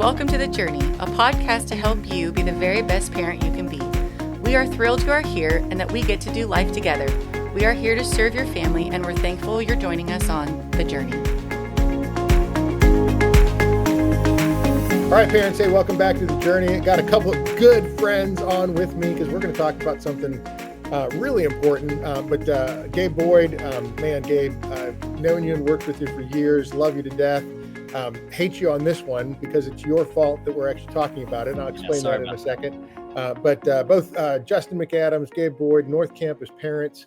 Welcome to The Journey, a podcast to help you be the very best parent you can be. We are thrilled you are here and that we get to do life together. We are here to serve your family, and we're thankful you're joining us on The Journey. All right, parents, hey, welcome back to The Journey. Got a couple of good friends on with me because we're going to talk about something really important. But Gabe Boyd, Gabe, I've known you and worked with you for years, love you to death. Hate you on this one because it's your fault that we're actually talking about it. And I'll explain that in a second. But both Justin McAdams, Gabe Boyd, North Campus parents,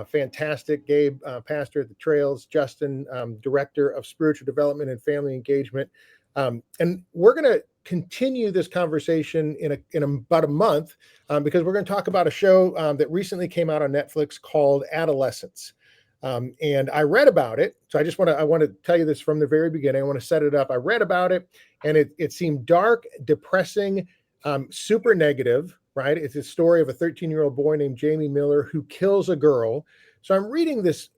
fantastic. Gabe, pastor at the Trails. Justin, director of spiritual development and family engagement. And we're going to continue this conversation in about a month because we're going to talk about a show that recently came out on Netflix called Adolescence. And I read about it. So I want to tell you this from the very beginning. I want to set it up. I read about it and it seemed dark, depressing, super negative, right? It's a story of a 13-year-old boy named Jamie Miller who kills a girl. So I'm reading this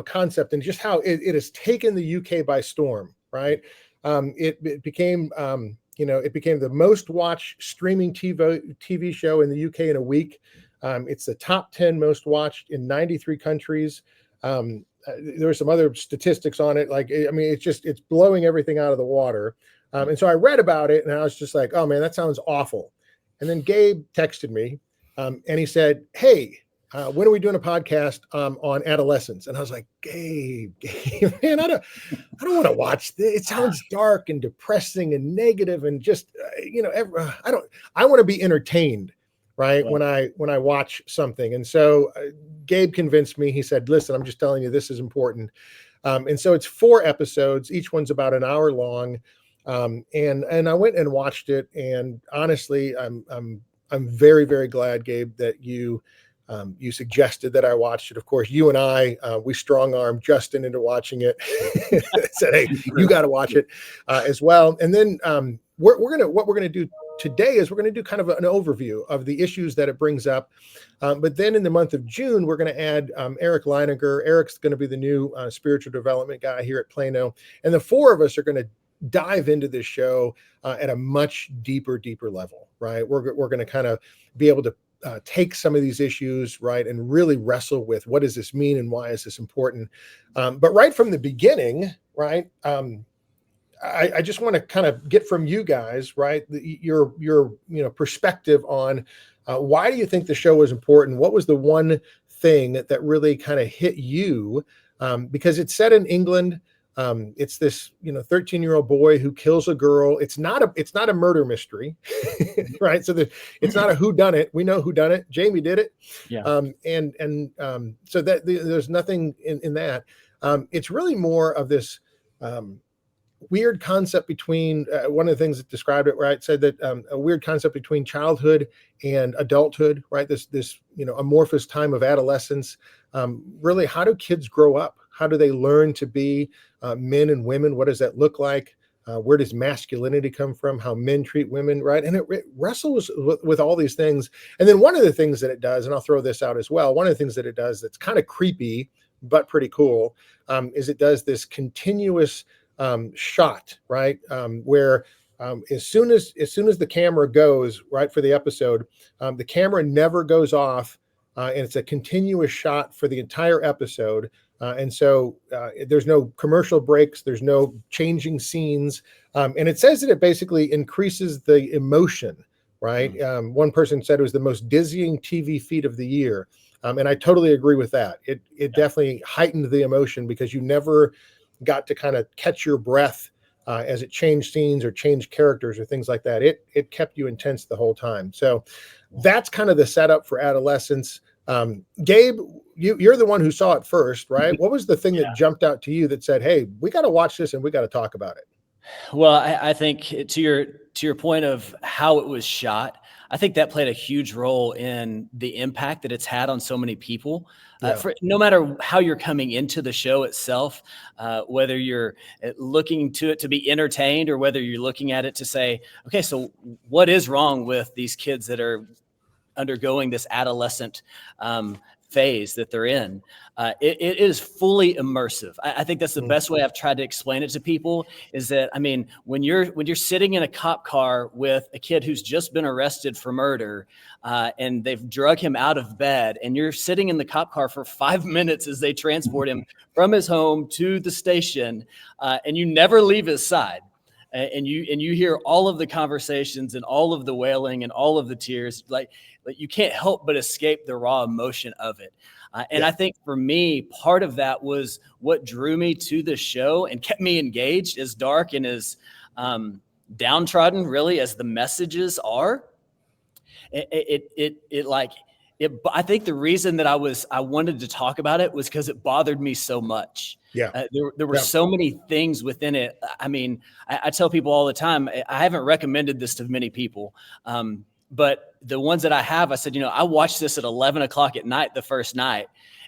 concept and just how it has taken the UK by storm, right? It became the most watched streaming TV show in the UK in a week. It's the top 10 most watched in 93 countries. There are some other statistics on it. It's blowing everything out of the water. And so I read about it and I was just like, oh man, that sounds awful. And then Gabe texted me and he said, hey, when are we doing a podcast on Adolescence? And I was like, Gabe, man, I don't want to watch this. It sounds dark and depressing and negative and just, I want to be entertained. Right. When I watch something. And so Gabe convinced me. He said, listen, I'm just telling you, this is important. And so it's 4 episodes. Each one's about an hour long. And I went and watched it. And honestly, I'm very, very glad, Gabe, that you suggested that I watched it. Of course, you and I, we strong-armed Justin into watching it. Said, hey, you got to watch it as well. And then what we're going to do today is we're going to do kind of an overview of the issues that it brings up. But then in the month of June, we're going to add Eric Leininger. Eric's going to be the new spiritual development guy here at Plano. And the 4 of us are going to dive into this show at a much deeper level, right? We're going to kind of be able to take some of these issues, right, and really wrestle with what does this mean and why is this important. But right from the beginning, right, I just want to kind of get from you guys, right, your perspective on why do you think the show was important? What was the one thing that really kind of hit you? Because it's set in England. It's this 13-year-old boy who kills a girl. It's not a murder mystery, right? So it's not a whodunit. We know who done it. Jamie did it. Yeah. So that there's nothing in that. It's really more of this weird concept between one of the things that described it, right, said that a weird concept between childhood and adulthood, right? This amorphous time of adolescence. Really, how do kids grow up? How do they learn to be men and women? What does that look like? Where does masculinity come from? How men treat women, right? And it wrestles with all these things. And then one of the things that it does, and I'll throw this out as well, one of the things that it does that's kind of creepy, but pretty cool, is it does this continuous shot, right? Where as soon as the camera goes, right, for the episode, the camera never goes off, and it's a continuous shot for the entire episode. And so there's no commercial breaks, there's no changing scenes. And it says that it basically increases the emotion, right? One person said it was the most dizzying TV feed of the year. And I totally agree with that. It definitely heightened the emotion because you never got to kind of catch your breath as it changed scenes or changed characters or things like that. It kept you intense the whole time. So that's kind of the setup for Adolescence. Gabe, you're the one who saw it first, right? What was the thing that jumped out to you that said, hey, we got to watch this and we got to talk about it? Well, I think to your point of how it was shot, I think that played a huge role in the impact that it's had on so many people. For no matter how you're coming into the show itself, whether you're looking to it to be entertained or whether you're looking at it to say, okay, so what is wrong with these kids that are undergoing this adolescent phase that they're in. It is fully immersive. I think that's the best way I've tried to explain it to people is that, I mean, when you're sitting in a cop car with a kid who's just been arrested for murder, and they've drug him out of bed, and you're sitting in the cop car for 5 minutes as they transport him from his home to the station, and you never leave his side. And you hear all of the conversations and all of the wailing and all of the tears, like you can't help but escape the raw emotion of it. And I think for me, part of that was what drew me to the show and kept me engaged, as dark and as downtrodden, really, as the messages are. I think the reason that I wanted to talk about it was because it bothered me so much. Yeah. There were so many things within it. I mean, I tell people all the time, I haven't recommended this to many people. But the ones that I have, I said, I watched this at 11 o'clock at night, the first night.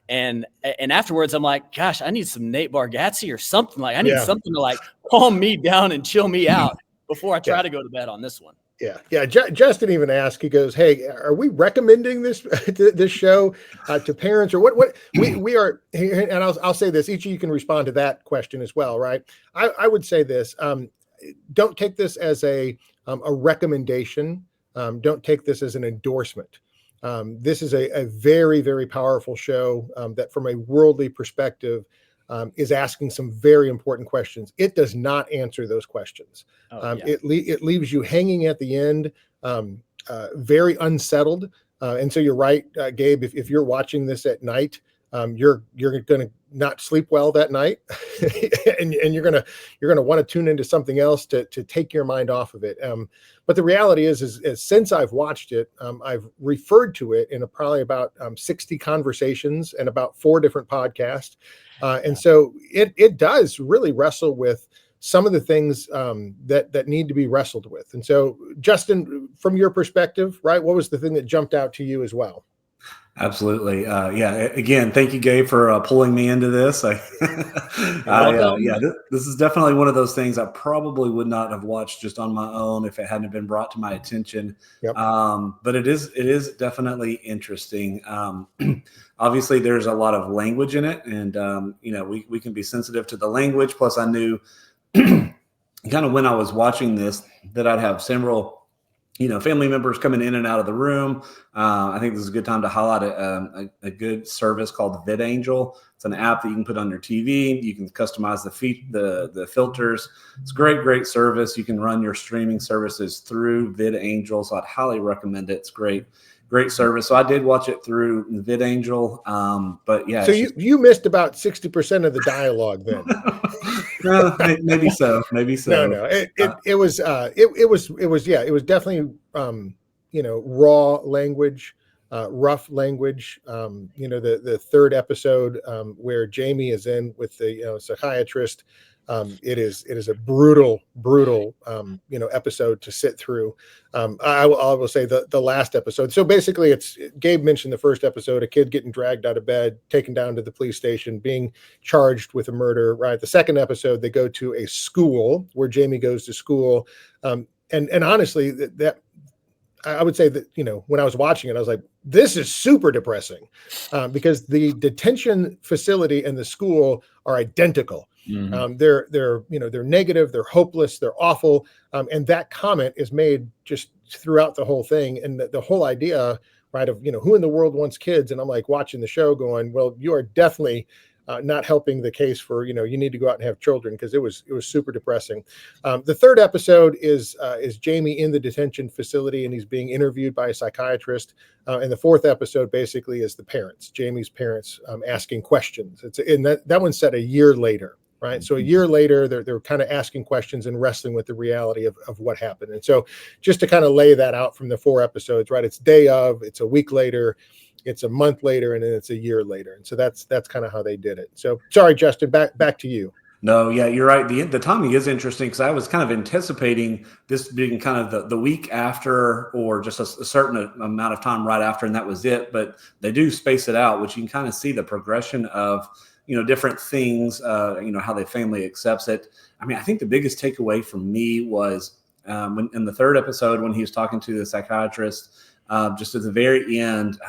And afterwards I'm like, gosh, I need some Nate Bargatze or something. Like I need something to like calm me down and chill me out before I try to go to bed on this one. Yeah. Justin even asked, he goes, hey, are we recommending this show to parents or what we are? And I'll say this, each of you can respond to that question as well. Right. I would say this, don't take this as a recommendation. Don't take this as an endorsement. This is a very, very powerful show that from a worldly perspective is asking some very important questions. It does not answer those questions. It leaves you hanging at the end, very unsettled. And so you're right, Gabe, if you're watching this at night, you're going to not sleep well that night and you're going to want to tune into something else to take your mind off of it. But the reality is since I've watched it, I've referred to it in probably about 60 conversations and about 4 different podcasts. And so it does really wrestle with some of the things that need to be wrestled with. And so, Justin, from your perspective, right, what was the thing that jumped out to you as well? Absolutely. Again, thank you, Gabe, for pulling me into this. This is definitely one of those things I probably would not have watched just on my own if it hadn't been brought to my attention. Yep. But it is definitely interesting. Obviously, there's a lot of language in it, and we can be sensitive to the language. Plus, I knew kind of when I was watching this that I'd have several family members coming in and out of the room. I think this is a good time to highlight a good service called VidAngel. It's an app that you can put on your TV. You can customize the filters. It's a great service. You can run your streaming services through VidAngel. So I'd highly recommend it. It's great service. So I did watch it through VidAngel. But yeah. So you missed about 60% of the dialogue then. Maybe so. No. It was definitely raw language, rough language. The third episode where Jamie is in with the psychiatrist. It is a brutal episode to sit through. I will say the last episode. So basically, it's Gabe mentioned the first episode, a kid getting dragged out of bed, taken down to the police station, being charged with a murder. Right. The second episode, they go to a school where Jamie goes to school, and honestly, that I would say that when I was watching it, I was like, this is super depressing, because the detention facility and the school are identical. Mm-hmm. They're negative, they're hopeless, they're awful. And that comment is made just throughout the whole thing. And the whole idea, right, of, who in the world wants kids? And I'm like watching the show going, well, you are definitely not helping the case for, you need to go out and have children, because it was super depressing. The third episode is Jamie in the detention facility, and he's being interviewed by a psychiatrist. And the fourth episode basically is the parents, Jamie's parents, asking questions. And that one's set a year later. Right. So a year later, they're kind of asking questions and wrestling with the reality of what happened. And so just to kind of lay that out from the 4 episodes, right, it's day of, it's a week later, it's a month later, and then it's a year later. And so that's kind of how they did it. So sorry, Justin, back to you. No, yeah, you're right. The timing is interesting, because I was kind of anticipating this being kind of the week after, or just a certain amount of time right after, and that was it. But they do space it out, which you can kind of see the progression of different things, how the family accepts it. I mean, I think the biggest takeaway from me was when in the third episode, when he was talking to the psychiatrist, just at the very end,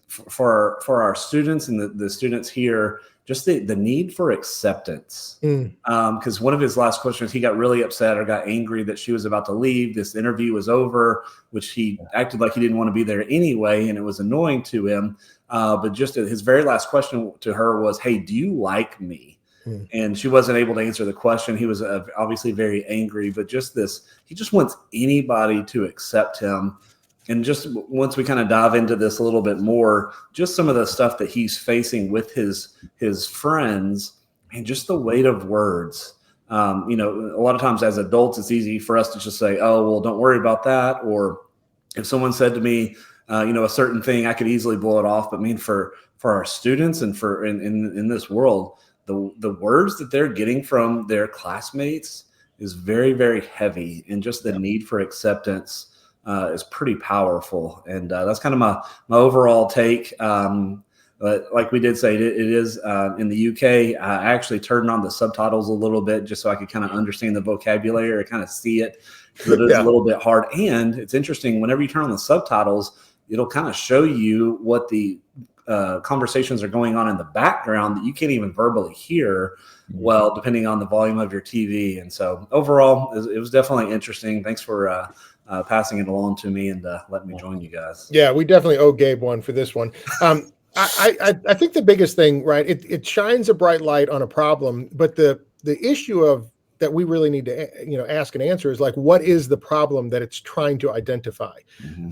for our students and the students here, just the need for acceptance. Because one of his last questions, he got really upset or got angry that she was about to leave. This interview was over, which he acted like he didn't want to be there anyway, and it was annoying to him. But just his very last question to her was, "Hey, do you like me?" And she wasn't able to answer the question. He was obviously very angry, but he just wants anybody to accept him. And just once we kind of dive into this a little bit more, just some of the stuff that he's facing with his friends and just the weight of words. A lot of times as adults, it's easy for us to just say, "Oh, well, don't worry about that." Or if someone said to me, a certain thing, I could easily blow it off. But for our students and for in this world, the words that they're getting from their classmates is very, very heavy, and just the need for acceptance is pretty powerful. And that's kind of my overall take. But like we did say, it is in the UK. I actually turned on the subtitles a little bit just so I could kind of understand the vocabulary or kind of see it, because it is a little bit hard. And it's interesting, whenever you turn on the subtitles, it'll kind of show you what the conversations are going on in the background that you can't even verbally hear well, depending on the volume of your TV. And so overall, it was definitely interesting. Thanks for passing it along to me and letting me join you guys. Yeah, we definitely owe Gabe one for this one. I think the biggest thing, right, it shines a bright light on a problem, but the issue of that we really need to ask and answer is, like, what is the problem that it's trying to identify?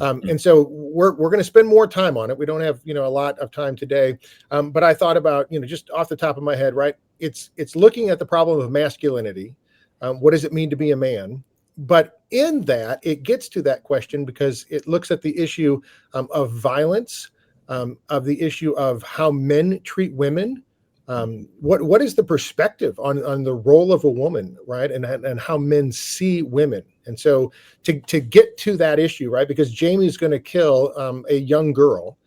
And so we're going to spend more time on it. We don't have a lot of time today, but I thought about just off the top of my head, right? It's looking at the problem of masculinity. What does it mean to be a man? But in that, it gets to that question because it looks at the issue of violence, of the issue of how men treat women. What is the perspective on the role of a woman, right? And how men see women. And so to get to that issue, right? Because Jamie's going to kill a young girl.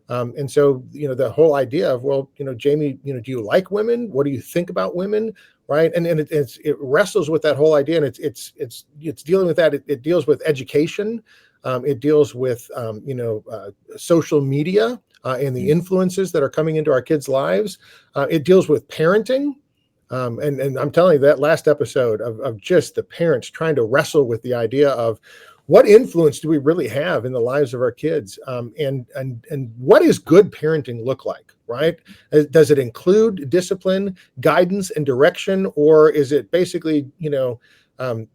And so, the whole idea of, well, Jamie, do you like women? What do you think about women? Right. And it wrestles with that whole idea. And it's dealing with that. It deals with education. It deals with, social media and the influences that are coming into our kids' lives. It deals with parenting. And I'm telling you, that last episode of just the parents trying to wrestle with the idea of what influence do we really have in the lives of our kids? And what does good parenting look like, right? Does it include discipline, guidance, and direction? Or is it basically,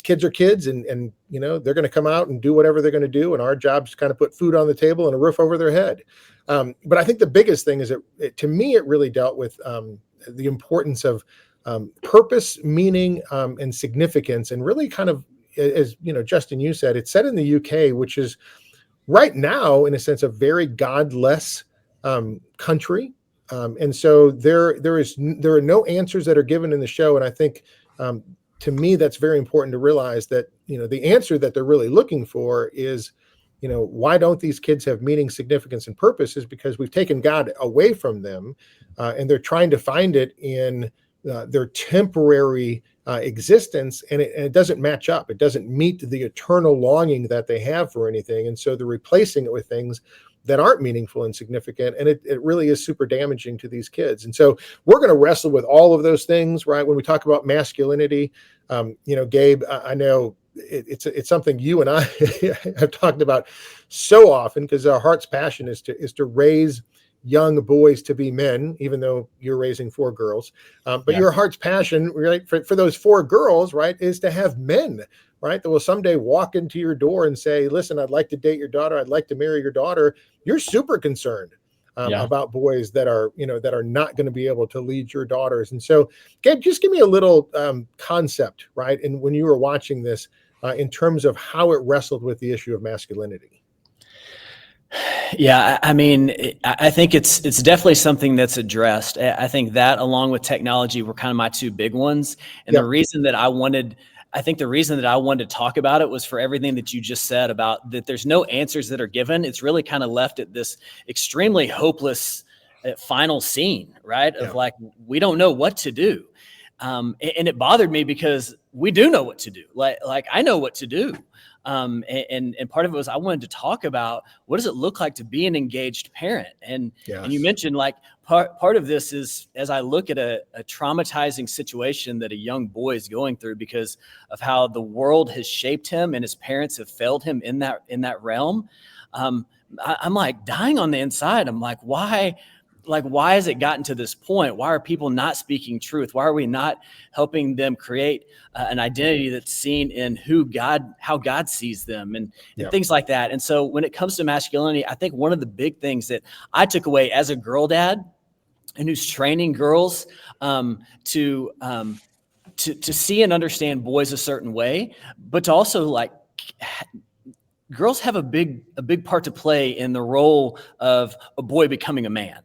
kids are kids and they're going to come out and do whatever they're going to do. And our job is to kind of put food on the table and a roof over their head. But I think the biggest thing is to me, it really dealt with the importance of purpose, meaning, and significance, and really kind of, as Justin, you said, it's set in the UK, which is right now, in a sense, a very godless country. And so there are no answers that are given in the show. And I think, to me, that's very important to realize that, the answer that they're really looking for is, why don't these kids have meaning, significance, and purpose? Is because we've taken God away from them, and they're trying to find it in their temporary existence, and it doesn't match up. It doesn't meet the eternal longing that they have for anything. And so they're replacing it with things that aren't meaningful and significant. And it really is super damaging to these kids. And so we're going to wrestle with all of those things, right? When we talk about masculinity, Gabe, I know it's something you and I have talked about so often, because our heart's passion is to raise young boys to be men, even though you're raising 4 girls. But your heart's passion, right, for those 4 girls, right, is to have men, right, that will someday walk into your door and say, listen, I'd like to date your daughter. I'd like to marry your daughter. You're super concerned about boys that are not going to be able to lead your daughters. And so, Gabe, just give me a little concept, right, and when you were watching this, in terms of how it wrestled with the issue of masculinity. Yeah, I mean, I think it's definitely something that's addressed. I think that, along with technology, were kind of my 2 big ones. And the reason that I wanted to talk about it was for everything that you just said about that there's no answers that are given. It's really kind of left at this extremely hopeless final scene, right? Of like, we don't know what to do. And it bothered me because we do know what to do. Like I know what to do. And part of it was I wanted to talk about what does it look like to be an engaged parent. And you mentioned like part of this is as I look at a traumatizing situation that a young boy is going through because of how the world has shaped him and his parents have failed him in that realm. I'm like dying on the inside. I'm like, why has it gotten to this point? Why are people not speaking truth? Why are we not helping them create an identity that's seen in how God sees them and things like that? And so when it comes to masculinity, I think one of the big things that I took away as a girl dad and who's training girls to see and understand boys a certain way, but to also like girls have a big part to play in the role of a boy becoming a man.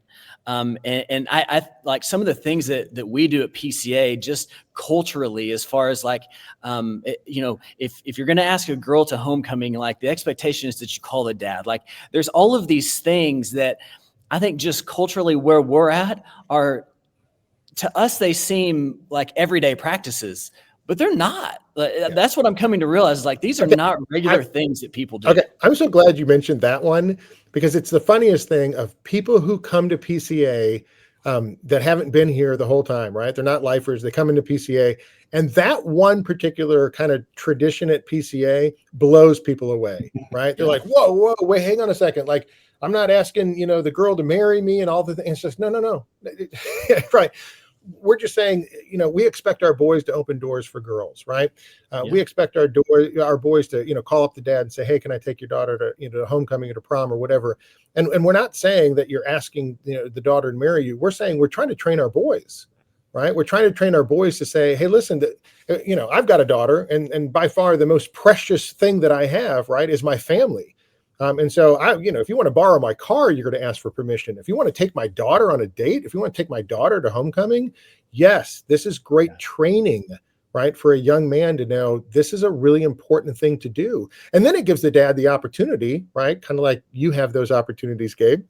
And I like some of the things that we do at PCA just culturally, as far as like, if you're going to ask a girl to homecoming, like the expectation is that you call the dad. Like there's all of these things that I think just culturally where we're at are, to us, they seem like everyday practices, but they're not. That's what I'm coming to realize. Like these are not regular things that people do. Okay. I'm so glad you mentioned that one because it's the funniest thing of people who come to PCA that haven't been here the whole time, right? They're not lifers. They come into PCA and that one particular kind of tradition at PCA blows people away, right? They're like, whoa, wait, hang on a second. Like, I'm not asking, the girl to marry me and all the things. It's just, no. Right. We're just saying, we expect our boys to open doors for girls, right? We expect our boys to, call up the dad and say, hey, can I take your daughter to, homecoming or to prom or whatever? And we're not saying that you're asking, the daughter to marry you. We're saying we're trying to train our boys, right? We're trying to train our boys to say, hey, listen, I've got a daughter and by far the most precious thing that I have, right, is my family. And so if you want to borrow my car, you're going to ask for permission. If you want to take my daughter on a date, if you want to take my daughter to homecoming, yes, this is great training, right? For a young man to know this is a really important thing to do. And then it gives the dad the opportunity, right? Kind of like you have those opportunities, Gabe,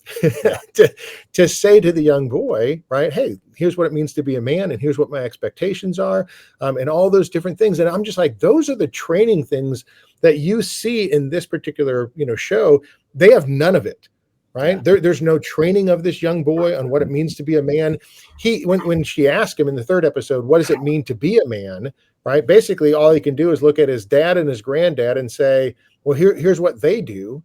to say to the young boy, right? Hey, here's what it means to be a man. And here's what my expectations are. And all those different things. And I'm just like, those are the training things that you see in this particular, show. They have none of it, right? There's no training of this young boy on what it means to be a man. When she asked him in the third episode, what does it mean to be a man, right? Basically, all he can do is look at his dad and his granddad and say, well, here's what they do,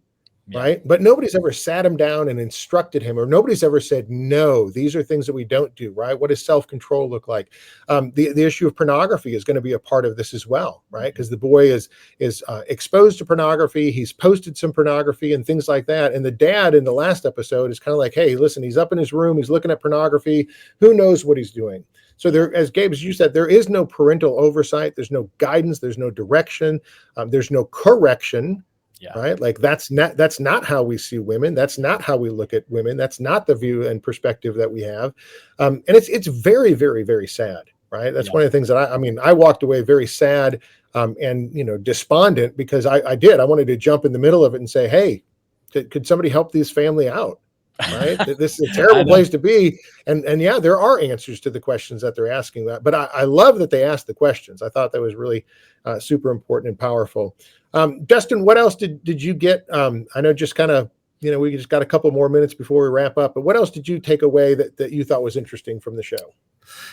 right? But nobody's ever sat him down and instructed him, or nobody's ever said, no, these are things that we don't do, right? What does self-control look like? The issue of pornography is going to be a part of this as well, right? Because the boy is exposed to pornography. He's posted some pornography and things like that. And the dad in the last episode is kind of like, hey, listen, he's up in his room. He's looking at pornography. Who knows what he's doing? So there, as Gabe, as you said, there is no parental oversight. There's no guidance. There's no direction. There's no correction. Right. Like that's not how we see women. That's not how we look at women. That's not the view and perspective that we have. And it's very, very, very sad. Right. That's one of the things that I walked away very sad and, despondent because I wanted to jump in the middle of it and say, hey, could somebody help this family out? Right. This is a terrible place to be. And there are answers to the questions that they're asking that. But I love that they asked the questions. I thought that was really super important and powerful. Dustin, what else did you get? I know just kind of, we just got a couple more minutes before we wrap up, but what else did you take away that you thought was interesting from the show?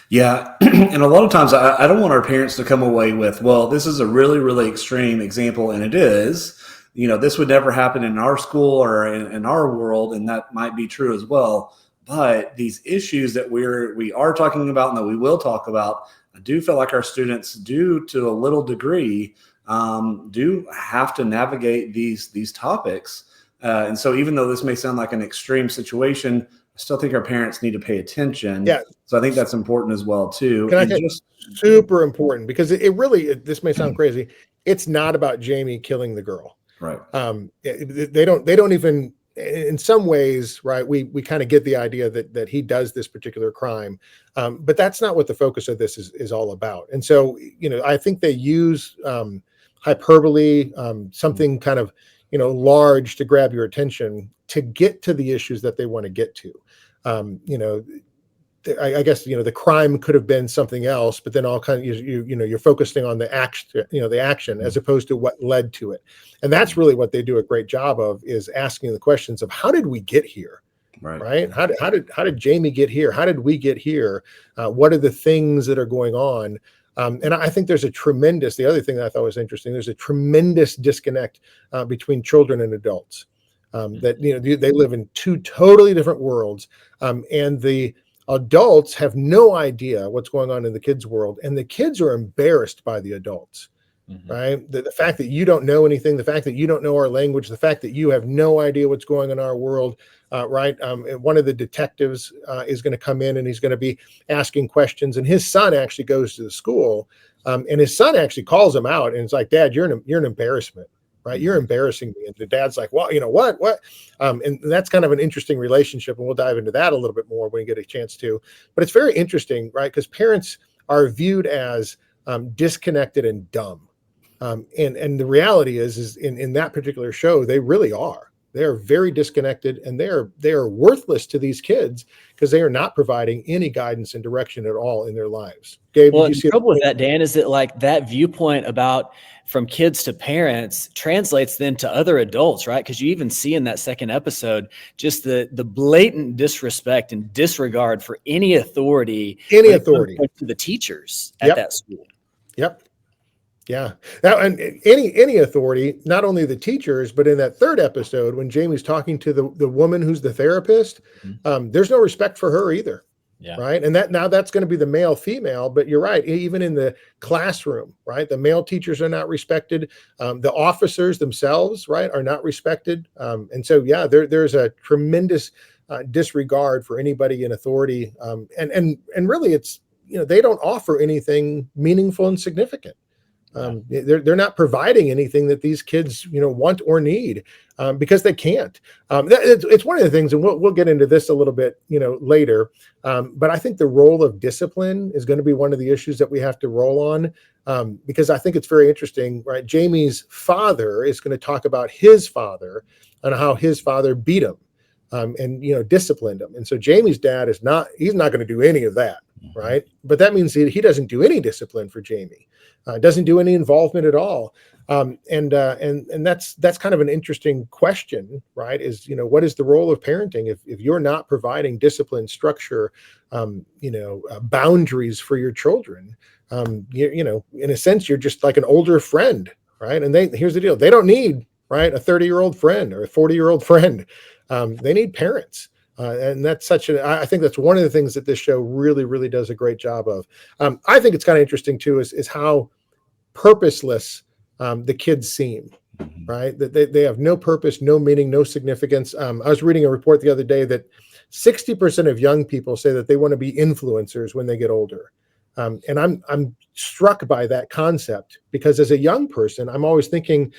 Yeah. And a lot of times I don't want our parents to come away with, well, this is a really, really extreme example. And it is, this would never happen in our school or in our world. And that might be true as well. But these issues that we are talking about and that we will talk about, I do feel like our students do to a little degree do have to navigate these topics. And so even though this may sound like an extreme situation, I still think our parents need to pay attention. Yeah. So I think that's important as well, too. Super important because it really, this may sound crazy. It's not about Jamie killing the girl. Right. They don't even, in some ways, right. We kind of get the idea that he does this particular crime. But that's not what the focus of this is all about. And so, I think they use hyperbole, something kind of, large to grab your attention to get to the issues that they want to get to. I guess, the crime could have been something else, but then all kind of, you're focusing on the action, the action as opposed to what led to it. And that's really what they do a great job of, is asking the questions of how did we get here? Right. How did Jamie get here? How did we get here? What are the things that are going on? And I think there's the other thing that I thought was interesting, there's a tremendous disconnect between children and adults. That, they live in two totally different worlds. And the adults have no idea what's going on in the kids' world. And the kids are embarrassed by the adults. Right. The fact that you don't know anything, the fact that you don't know our language, the fact that you have no idea what's going on in our world. Right. One of the detectives is going to come in and he's going to be asking questions. And his son actually goes to the school and his son actually calls him out. And it's like, Dad, you're an embarrassment. Right. You're embarrassing me. And the dad's like, well, what? And that's kind of an interesting relationship. And we'll dive into that a little bit more when we get a chance to. But it's very interesting. Right. Because parents are viewed as disconnected and dumb. And the reality is in that particular show, they really are. They are very disconnected, and they are worthless to these kids because they are not providing any guidance and direction at all in their lives. Gabe, Well, did you the see trouble with that, Dan, is that like that viewpoint about from kids to parents translates then to other adults, right? Because you even see in that second episode just the blatant disrespect and disregard for any authority to the teachers at that school. Yep. Yeah. Now, and any authority, not only the teachers, but in that third episode, when Jamie's talking to the woman who's the therapist, there's no respect for her either. Yeah. Right. And that's going to be the male female, but you're right. Even in the classroom, right. The male teachers are not respected. The officers themselves, right, are not respected. And so, yeah, there's a tremendous disregard for anybody in authority. And really it's, they don't offer anything meaningful and significant. They're not providing anything that these kids, want or need because they can't. It's one of the things, and we'll get into this a little bit, later. But I think the role of discipline is going to be one of the issues that we have to roll on because I think it's very interesting, right? Jamie's father is going to talk about his father and how his father beat him and, disciplined him. And so Jamie's dad he's not going to do any of that, right? But that means he doesn't do any discipline for Jamie. Doesn't do any involvement at all. And that's kind of an interesting question, right? Is, what is the role of parenting if you're not providing discipline, structure, boundaries for your children? In a sense, you're just like an older friend, right? And here's the deal. They don't need, right, a 30-year-old friend or a 40-year-old friend. They need parents. And that's I think that's one of the things that this show really, really does a great job of. I think it's kind of interesting too, is how purposeless the kids seem, right? That they have no purpose, no meaning, no significance. I was reading a report the other day that 60% of young people say that they want to be influencers when they get older. And I'm struck by that concept because as a young person, I'm always thinking,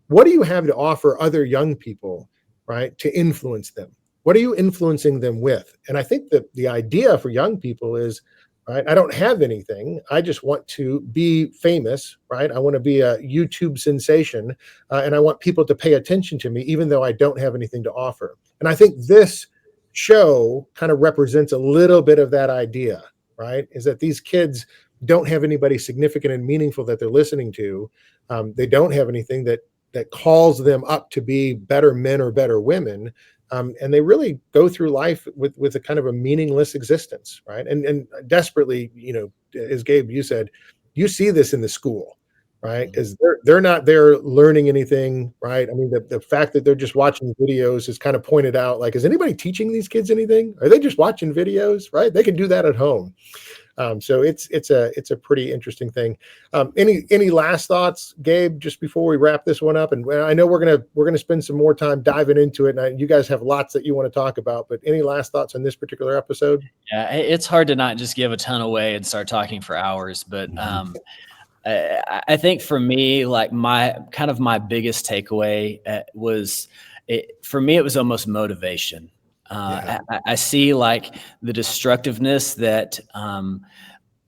what do you have to offer other young people, right, to influence them? What are you influencing them with? And I think that the idea for young people is, right, I don't have anything. I just want to be famous, right? I want to be a YouTube sensation, and I want people to pay attention to me, even though I don't have anything to offer. And I think this show kind of represents a little bit of that idea, right? Is that these kids don't have anybody significant and meaningful that they're listening to. They don't have anything that calls them up to be better men or better women. And they really go through life with a kind of a meaningless existence, right? And desperately, as Gabe, you said, you see this in the school, right? Because they're not there learning anything, right? I mean, the fact that they're just watching videos is kind of pointed out, like, is anybody teaching these kids anything? Are they just watching videos, right? They can do that at home. So it's a pretty interesting thing. Any last thoughts, Gabe, just before we wrap this one up? And I know we're gonna spend some more time diving into it, and you guys have lots that you want to talk about. But any last thoughts on this particular episode? Yeah, it's hard to not just give a ton away and start talking for hours. But I think for me, like my biggest takeaway was, for me, it was almost motivation. I see like the destructiveness that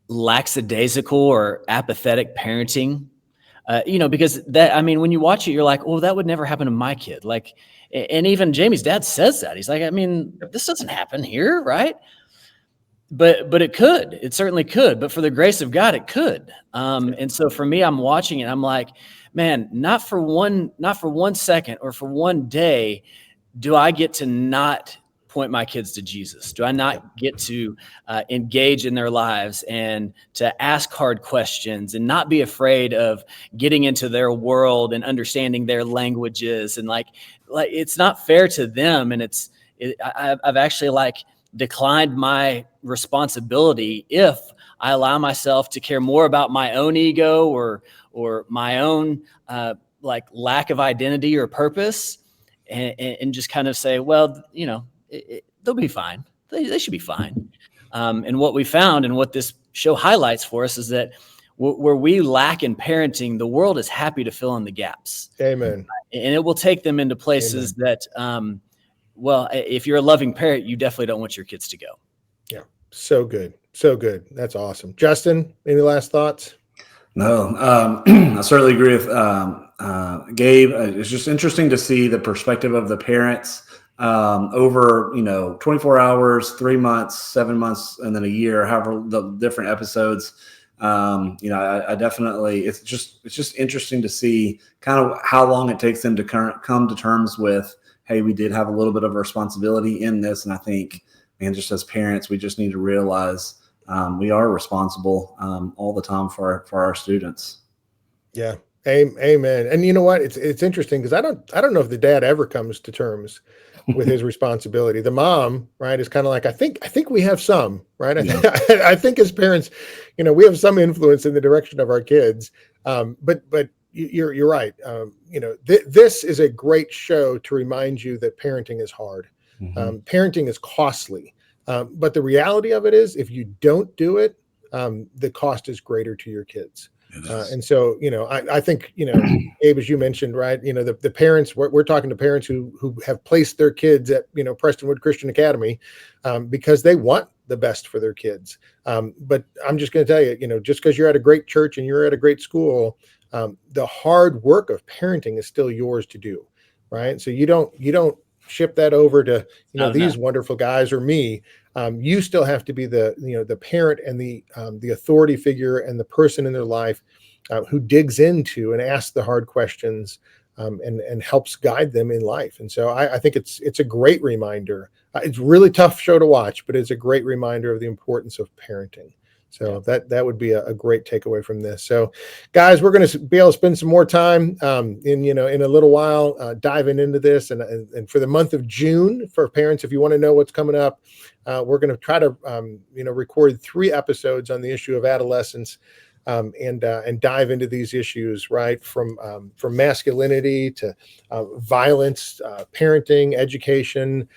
lackadaisical or apathetic parenting, because when you watch it, you're like, well, that would never happen to my kid. Like, and even Jamie's dad says that. He's like, this doesn't happen here, right? but it certainly could, but for the grace of God, it could. And so for me, I'm watching it. I'm like, man, not for one second or for one day do I get to not point my kids to Jesus. Do I not get to engage in their lives and to ask hard questions and not be afraid of getting into their world and understanding their languages? And like it's not fair to them. And I've actually declined my responsibility if I allow myself to care more about my own ego or my own lack of identity or purpose, and just kind of say, well, they'll be fine. They should be fine. And what we found and what this show highlights for us is that where we lack in parenting, the world is happy to fill in the gaps. Amen. And it will take them into places that, if you're a loving parent, you definitely don't want your kids to go. Yeah. So good. So good. That's awesome. Justin, any last thoughts? No, I certainly agree with Gabe. It's just interesting to see the perspective of the parents over, 24 hours, 3 months, 7 months, and then a year, however the different episodes. I definitely, it's just interesting to see kind of how long it takes them to come to terms with, hey, we did have a little bit of a responsibility in this. And I think, man, just as parents, we just need to realize we are responsible all the time for our students. Yeah. Amen. And you know what? It's interesting because I don't know if the dad ever comes to terms with his responsibility. The mom, right, is kind of like, I think we have some, right? I think as parents, we have some influence in the direction of our kids. But you're right. This is a great show to remind you that parenting is hard. Mm-hmm. Parenting is costly. But the reality of it is, if you don't do it, the cost is greater to your kids. And so, I think, Abe, as you mentioned, right, the parents, we're talking to parents who have placed their kids at, Prestonwood Christian Academy because they want the best for their kids. But I'm just going to tell you, just because you're at a great church and you're at a great school, the hard work of parenting is still yours to do. Right. So you don't ship that over to, these wonderful guys or me. You still have to be the parent and the authority figure and the person in their life who digs into and asks the hard questions and helps guide them in life. And so I think it's a great reminder. It's a really tough show to watch, but it's a great reminder of the importance of parenting. So that would be a great takeaway from this. So, guys, we're going to be able to spend some more time in a little while diving into this. And for the month of June, for parents, if you want to know what's coming up, we're going to try to record 3 episodes on the issue of adolescence and dive into these issues, right, from masculinity to violence, parenting, education.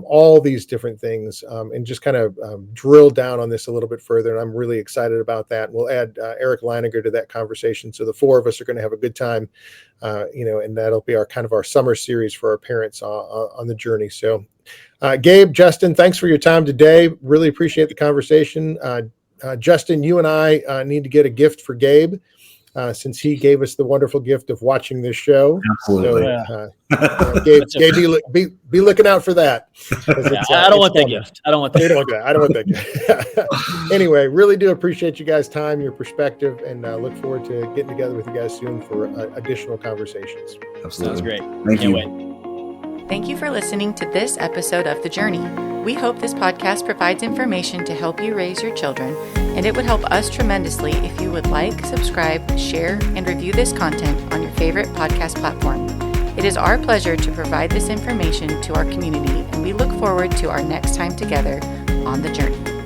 All these different things, and just kind of drill down on this a little bit further. And I'm really excited about that. We'll add Eric Leininger to that conversation. So the 4 of us are going to have a good time, and that'll be our summer series for our parents on the journey. So Gabe, Justin, thanks for your time today. Really appreciate the conversation. Justin, you and I need to get a gift for Gabe. Since he gave us the wonderful gift of watching this show. Absolutely. So, Gabe, be looking out for that. I don't want that gift. I don't want that gift. Anyway, really do appreciate you guys' time, your perspective, and look forward to getting together with you guys soon for additional conversations. Absolutely. Sounds great. Thank you. Wait. Thank you for listening to this episode of The Journey. We hope this podcast provides information to help you raise your children, and it would help us tremendously if you would like, subscribe, share, and review this content on your favorite podcast platform. It is our pleasure to provide this information to our community, and we look forward to our next time together on The Journey.